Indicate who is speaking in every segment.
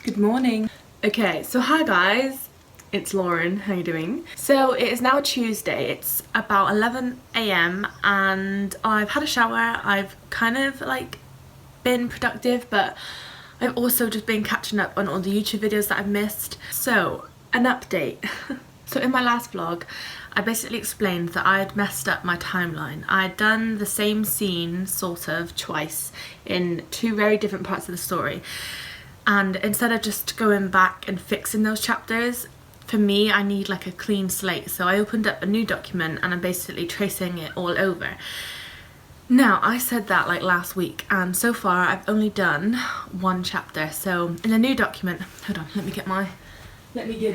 Speaker 1: Good morning. Okay, so hi guys, it's Lauren, how you doing? So it is now Tuesday, it's about 11 AM and I've had a shower. I've kind of like been productive, but I've also just been catching up on all the YouTube videos that I've missed. So, an update. So in my last vlog, I basically explained that I had messed up my timeline. I'd done the same scene, sort of, twice in two very different parts of the story. And instead of just going back and fixing those chapters, for me, I need like a clean slate. So I opened up a new document and I'm basically tracing it all over. Now, I said that like last week, and so far I've only done one chapter. So in the new document, hold on, let me get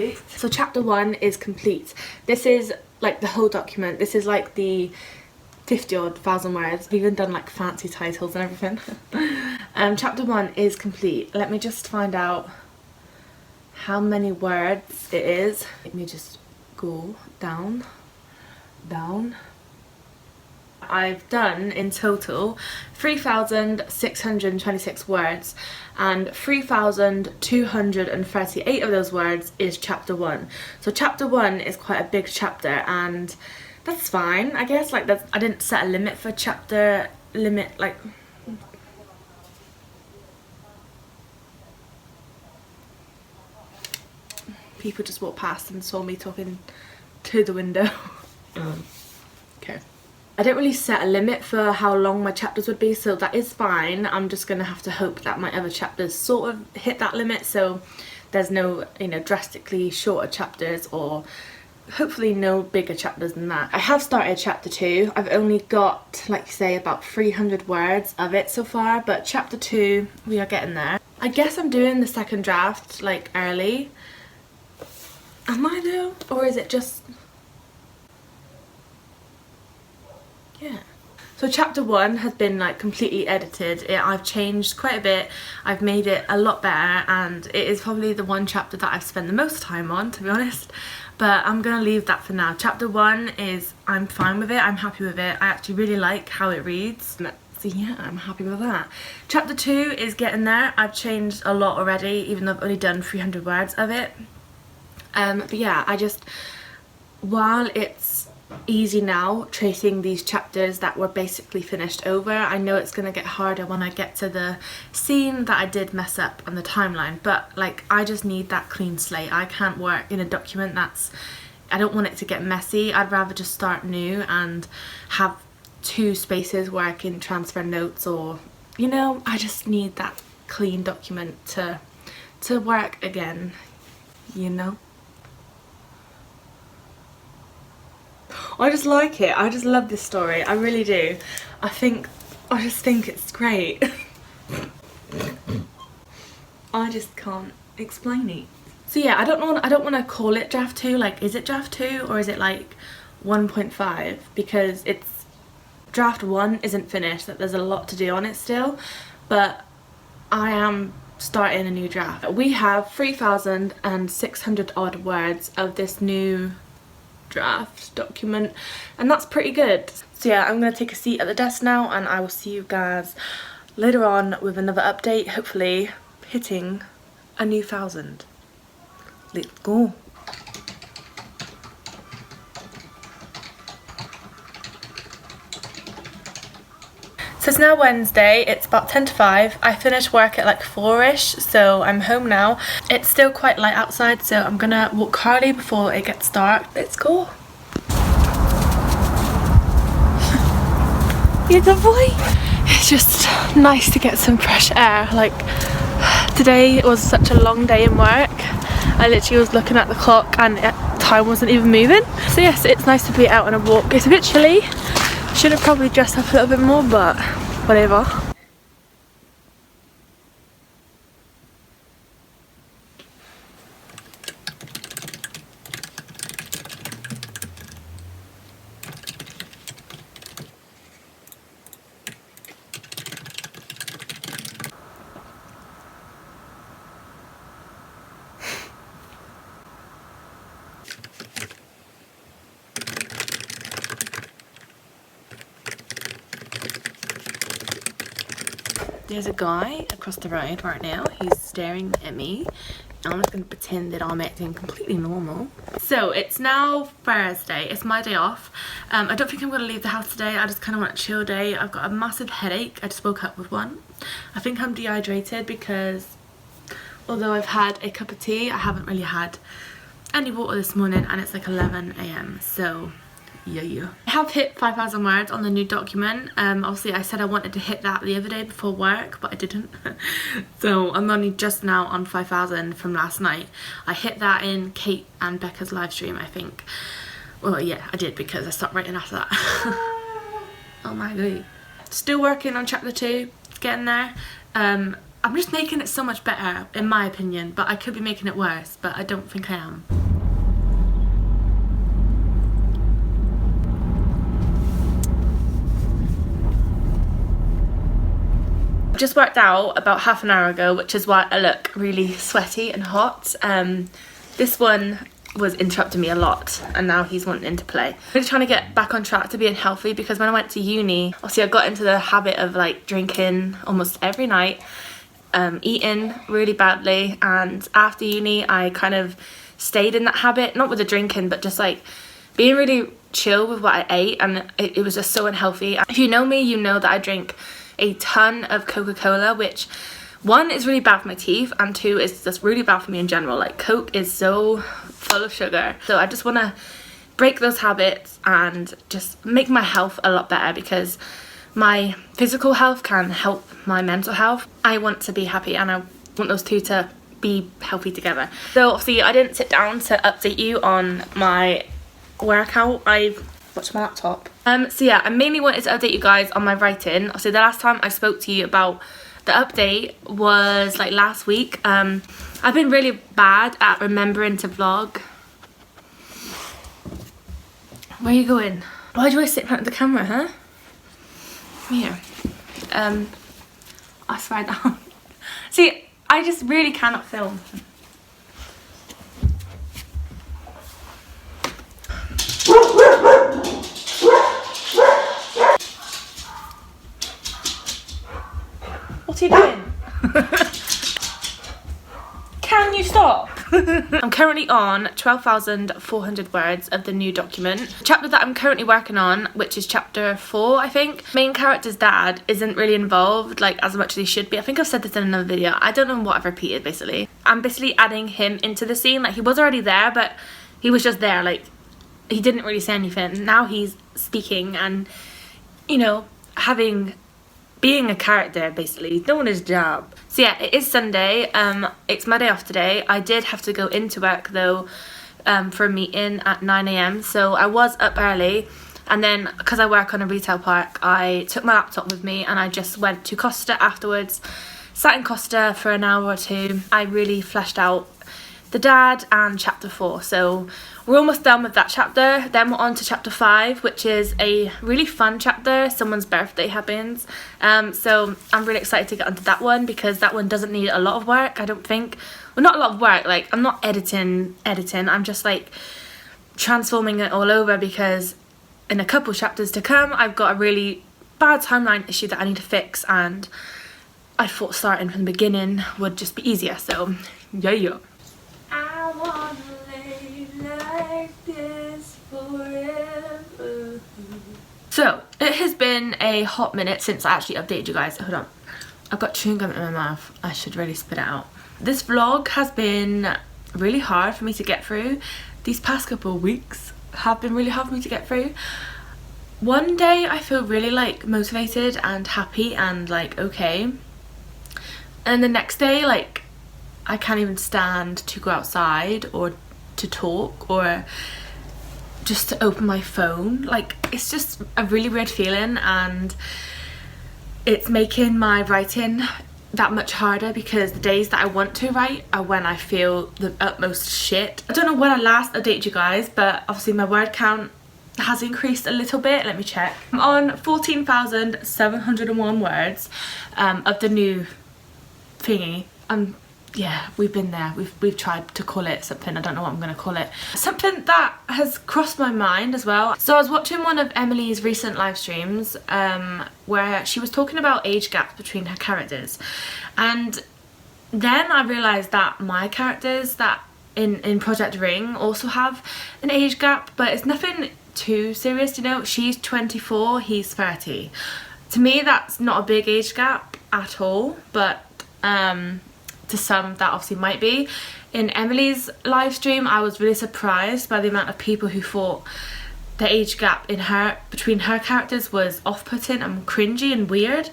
Speaker 1: it. So chapter 1 is complete. This is like the whole document. This is like the 50-odd thousand words. I've even done like fancy titles and everything. Chapter 1 is complete. Let me just find out how many words it is. Let me just go down. I've done in total 3,626 words, and 3,238 of those words is chapter 1. So chapter 1 is quite a big chapter, and that's fine, I guess. Like, I didn't set a limit for chapter limit, like. People just walked past and saw me talking to the window. Okay. I don't really set a limit for how long my chapters would be, so that is fine. I'm just gonna have to hope that my other chapters sort of hit that limit, so there's no, you know, drastically shorter chapters, or hopefully no bigger chapters than that. I have started chapter 2. I've only got, like, say, about 300 words of it so far, but chapter 2, we are getting there. I guess I'm doing the second draft like early. Am I though? Or is it just... yeah. So chapter 1 has been like completely edited. I've changed quite a bit. I've made it a lot better, and it is probably the one chapter that I've spent the most time on, to be honest. But I'm gonna leave that for now. Chapter 1 is, I'm fine with it. I'm happy with it. I actually really like how it reads. So yeah, I'm happy with that. Chapter 2 is getting there. I've changed a lot already, even though I've only done 300 words of it. But yeah, while it's easy now tracing these chapters that were basically finished over, I know it's gonna get harder when I get to the scene that I did mess up on the timeline. But like, I just need that clean slate. I can't work in a document I don't want it to get messy. I'd rather just start new and have 2 spaces where I can transfer notes, or, you know, I just need that clean document to work again, you know. I just like it. I just love this story. I really do. I just think it's great. I just can't explain it. So yeah, I don't want to call it draft 2. Like, is it draft 2 or is it like 1.5? Because it's draft 1 isn't finished. That there's a lot to do on it still, but I am starting a new draft. We have 3,600 odd words of this new draft document, and that's pretty good. So yeah, I'm gonna take a seat at the desk now, and I will see you guys later on with another update, hopefully hitting a new 1,000. Let's go. So it's now Wednesday, it's about 10 to 5. I finished work at like 4ish, so I'm home now. It's still quite light outside, so I'm gonna walk Carly before it gets dark. Let's go. You're the boy. It's just nice to get some fresh air. Like, today was such a long day in work. I literally was looking at the clock and time wasn't even moving. So yes, it's nice to be out on a walk. It's a bit chilly. Should have probably dressed up a little bit more, but whatever. There's a guy across the road right now. He's staring at me. I'm just going to pretend that I'm acting completely normal. So it's now Thursday. It's my day off. I don't think I'm going to leave the house today. I just kind of want a chill day. I've got a massive headache. I just woke up with one. I think I'm dehydrated because although I've had a cup of tea, I haven't really had any water this morning, and it's like 11 AM. So yeah. I have hit 5,000 words on the new document. Obviously I said I wanted to hit that the other day before work, but I didn't. So I'm only just now on 5,000 from last night. I hit that in Kate and Becca's live stream, I think. Well, yeah, I did, because I stopped writing after that. Oh my god. Still working on chapter 2. It's getting there. I'm just making it so much better, in my opinion, but I could be making it worse, but I don't think I am. Just worked out about half an hour ago, which is why I look really sweaty and hot. This one was interrupting me a lot, and now he's wanting to play. I'm really trying to get back on track to being healthy, because when I went to uni, obviously I got into the habit of like drinking almost every night, eating really badly, and after uni I kind of stayed in that habit, not with the drinking, but just like being really chill with what I ate, and it was just so unhealthy. If you know me, you know that I drink a ton of Coca-Cola, which one is really bad for my teeth, and two is just really bad for me in general. Like, Coke is so full of sugar. So I just want to break those habits and just make my health a lot better, because my physical health can help my mental health. I want to be happy, and I want those two to be healthy together. So obviously I didn't sit down to update you on my workout. I've watched my laptop. So yeah, I mainly wanted to update you guys on my writing. So the last time I spoke to you about the update was like last week. I've been really bad at remembering to vlog. Where are you going? Why do I sit in front of the camera, huh? Come here. I swear down. See, I just really cannot film. What are you doing? Can you stop? I'm currently on 12,400 words of the new document. The chapter that I'm currently working on, which is chapter 4, I think. Main character's dad isn't really involved like as much as he should be. I think I've said this in another video. I don't know what I've repeated basically. I'm basically adding him into the scene. Like, he was already there, but he was just there. Like, he didn't really say anything. Now he's speaking and, you know, being a character, basically, doing his job. So yeah, it is Sunday. It's my day off today. I did have to go into work though, for a meeting at 9 AM. So I was up early, and then because I work on a retail park, I took my laptop with me and I just went to Costa afterwards. Sat in Costa for an hour or two. I really fleshed out the dad and chapter 4. So we're almost done with that chapter. Then we're on to chapter 5, which is a really fun chapter. Someone's birthday happens. So I'm really excited to get onto that one, because that one doesn't need a lot of work, I don't think. Well, not a lot of work, like I'm not editing. I'm just like transforming it all over, because in a couple chapters to come I've got a really bad timeline issue that I need to fix, and I thought starting from the beginning would just be easier. So yeah. I wanna lay like this forever. So it has been a hot minute since I actually updated you guys. Hold on, I've got chewing gum in my mouth. I should really spit it out. This vlog has been really hard for me to get through. These past couple of weeks have been really hard for me to get through. One day I feel really like motivated and happy and like okay, and the next day like I can't even stand to go outside or to talk or just to open my phone. Like, it's just a really weird feeling, and it's making my writing that much harder, because the days that I want to write are when I feel the utmost shit. I don't know when I last updated you guys, but obviously my word count has increased a little bit. Let me check. I'm on 14,701 words of the new thingy. I'm yeah, we've been there. We've tried to call it something. I don't know what I'm going to call it. Something that has crossed my mind as well. So I was watching one of Emily's recent live streams where she was talking about age gaps between her characters, and then I realised that my characters that in Project Ring also have an age gap, but it's nothing too serious, you know. She's 24, he's 30. To me, that's not a big age gap at all, but to some that obviously might be. In Emily's live stream, I was really surprised by the amount of people who thought the age gap between her characters was off-putting and cringy and weird.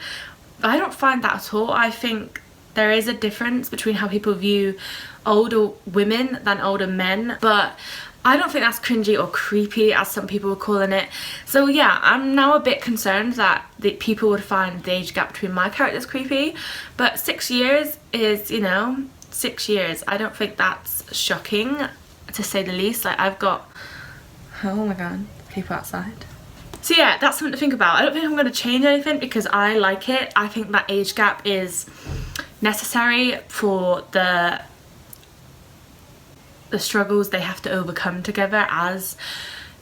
Speaker 1: I don't find that at all. I think there is a difference between how people view older women than older men, but I don't think that's cringy or creepy as some people were calling it. So yeah, I'm now a bit concerned that people would find the age gap between my characters creepy, but 6 years is, you know, 6 years. I don't think that's shocking, to say the least. Like, I've got, oh my god, people outside. So yeah, that's something to think about. I don't think I'm going to change anything because I like it. I think that age gap is necessary for the struggles they have to overcome together as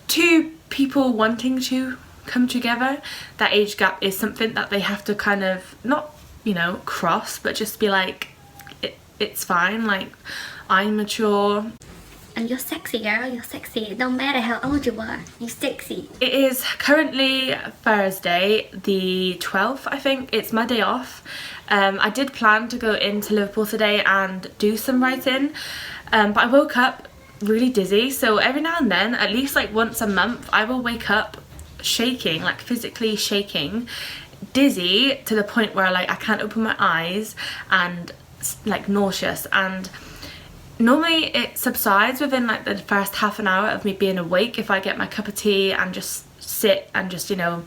Speaker 1: two people wanting to come together. That age gap is something that they have to kind of not, you know, cross, but just be like, it's fine, like, I'm mature.
Speaker 2: And you're sexy, girl, you're sexy. It don't matter how old you are, you're sexy.
Speaker 1: It is currently Thursday the 12th, I think. It's my day off. I did plan to go into Liverpool today and do some writing, but I woke up really dizzy, so every now and then, at least like once a month, I will wake up shaking, like physically shaking, dizzy to the point where like I can't open my eyes and like nauseous. And normally it subsides within like the first half an hour of me being awake if I get my cup of tea and just sit and just, you know,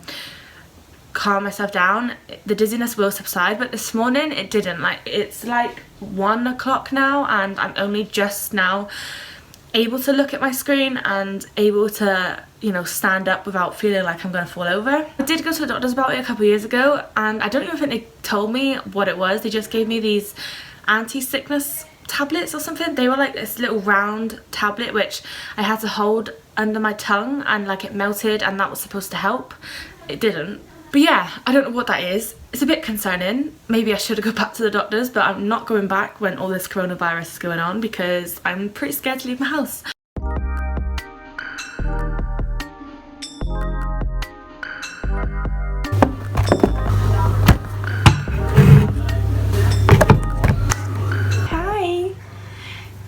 Speaker 1: calm myself down. The dizziness will subside, but this morning it didn't. Like, it's like 1 o'clock now and I'm only just now able to look at my screen and able to, you know, stand up without feeling like I'm gonna fall over. I did go to the doctors about it a couple of years ago and I don't even think they told me what it was. They just gave me these anti-sickness tablets or something. They were like this little round tablet which I had to hold under my tongue and like it melted, and that was supposed to help. It didn't. But yeah, I don't know what that is. It's a bit concerning. Maybe I should go back to the doctors, but I'm not going back when all this coronavirus is going on because I'm pretty scared to leave my house. Hi.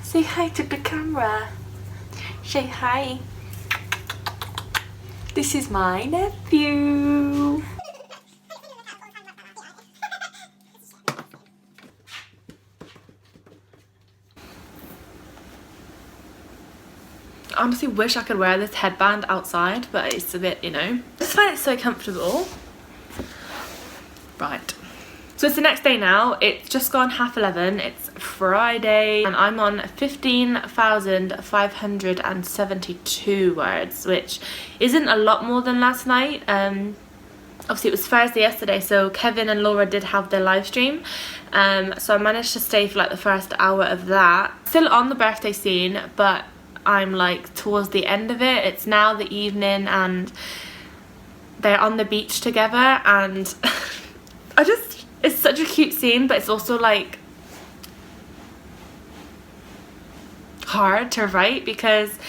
Speaker 1: Say hi to the camera. Say hi. This is my nephew. I honestly wish I could wear this headband outside, but it's a bit, you know, I just find it so comfortable. Right. So it's the next day now. It's just gone 11:30. It's Friday and I'm on 15,572 words, which isn't a lot more than last night. Obviously it was Thursday yesterday, so Kevin and Laura did have their live stream. So I managed to stay for like the first hour of that. Still on the birthday scene, but I'm like towards the end of it. It's now the evening and they're on the beach together and it's such a cute scene, but it's also like hard to write because,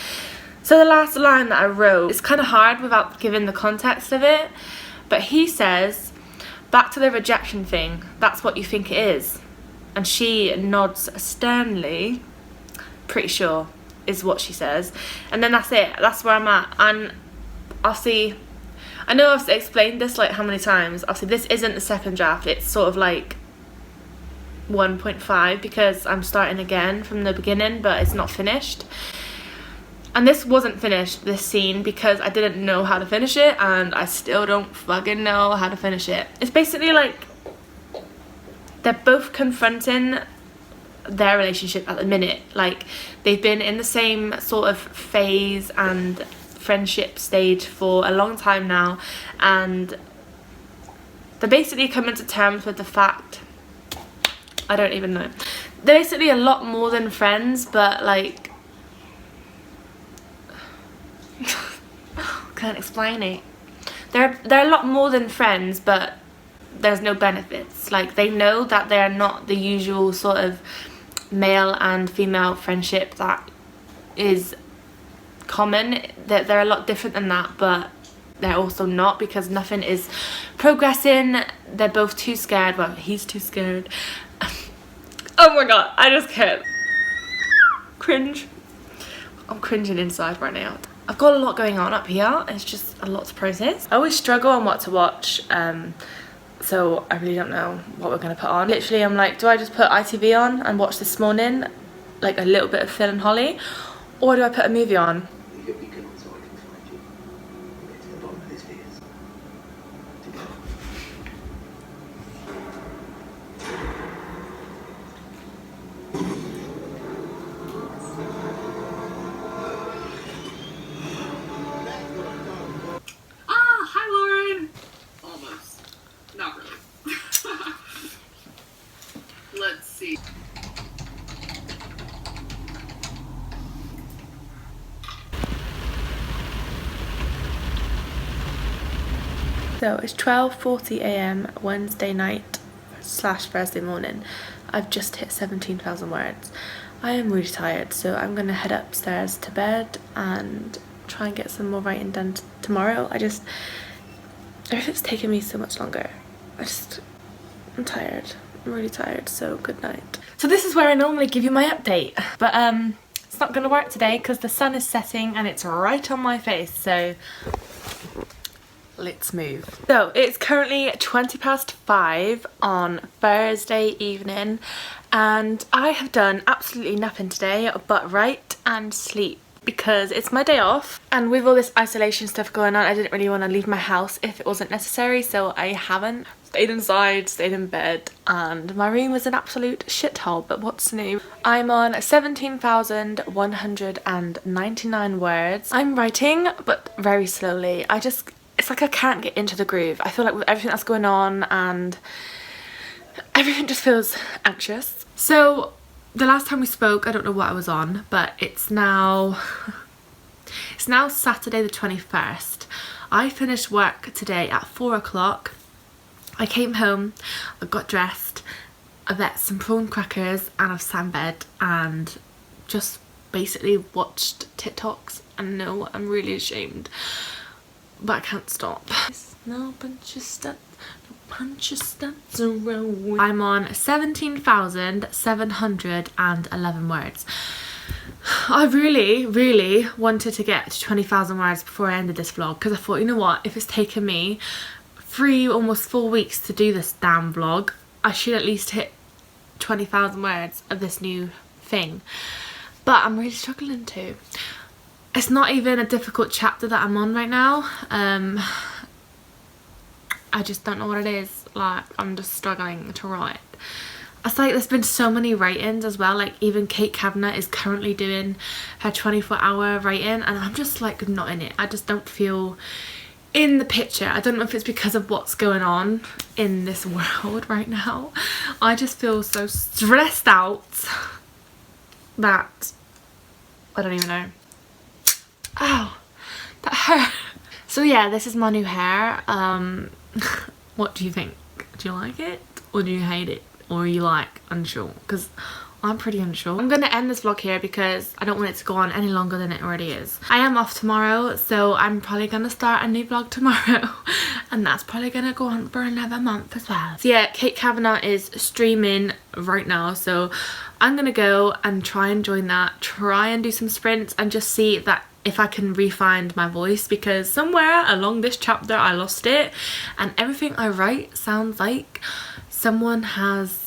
Speaker 1: so the last line that I wrote, it's kind of hard without giving the context of it, but he says, back to the rejection thing, that's what you think it is. And she nods sternly, pretty sure is what she says, and then that's it. That's where I'm at. And obviously I know I've explained this like how many times, obviously this isn't the second draft, it's sort of like 1.5 because I'm starting again from the beginning, but it's not finished. And this wasn't finished, this scene, because I didn't know how to finish it, and I still don't fucking know how to finish it. It's basically like they're both confronting their relationship at the minute. Like, they've been in the same sort of phase and friendship stage for a long time now, and they're basically coming to terms with the fact, I don't even know, they're basically a lot more than friends, but like can't explain it. They're a lot more than friends, but there's no benefits. Like, they know that they're not the usual sort of male and female friendship that is common. That they're a lot different than that, but they're also not, because nothing is progressing. They're both too scared. Well, he's too scared. Oh my god, I just can't. Cringe. I'm cringing inside right now. I've got a lot going on up here. It's just a lot to process. I always struggle on what to watch, so I really don't know what we're gonna put on. Literally, I'm like, do I just put ITV on and watch This Morning, like a little bit of Phil and Holly, or do I put a movie on?
Speaker 3: Let's see.
Speaker 1: So it's 12:40 AM Wednesday night / Thursday morning. I've just hit 17,000 words. I am really tired, so I'm gonna head upstairs to bed and try and get some more writing done tomorrow. Everything's taking me so much longer. I'm tired. I'm really tired, so good night. So this is where I normally give you my update, but it's not gonna work today because the sun is setting and it's right on my face, so let's move. So it's currently 5:20 on Thursday evening, and I have done absolutely nothing today but write and sleep, because it's my day off, and with all this isolation stuff going on, I didn't really want to leave my house if it wasn't necessary, so I haven't. Stayed inside, stayed in bed, and my room was an absolute shithole, but what's new? I'm on 17,199 words. I'm writing, but very slowly. It's like I can't get into the groove. I feel like with everything that's going on and everything just feels anxious. So the last time we spoke, I don't know what I was on, but it's now Saturday the 21st. I finished work today at 4 o'clock. I came home, I got dressed, I've ate some prawn crackers, and I've sat in bed and just basically watched TikToks. And no, I'm really ashamed, but I can't stop. No bunch of stuff, no bunch of stuff around. I'm on 17,711 words. I really wanted to get to 20,000 words before I ended this vlog, because I thought, you know what, if it's taken me almost 4 weeks to do this damn vlog, I should at least hit 20,000 words of this new thing. But I'm really struggling to. It's not even a difficult chapter that I'm on right now. I just don't know what it is. Like, I'm just struggling to write. It's like there's been so many write-ins as well. Like, even Kate Kavanagh is currently doing her 24-hour write-in, and I'm just like not in it. I just don't feel in the picture. I don't know if it's because of what's going on in this world right now. I just feel so stressed out that I don't even know. Oh, that hurt. So yeah, this is my new hair. What do you think? Do you like it, or do you hate it, or are you like unsure? Because I'm pretty unsure. I'm gonna end this vlog here because I don't want it to go on any longer than it already is. I am off tomorrow, so I'm probably gonna start a new vlog tomorrow, and that's probably gonna go on for another month as well. So yeah, Kate Kavanagh is streaming right now, so I'm gonna go and try and join that, try and do some sprints, and just see that if I can re-find my voice, because somewhere along this chapter I lost it, and everything I write sounds like someone has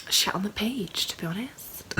Speaker 1: shit on the page, to be honest.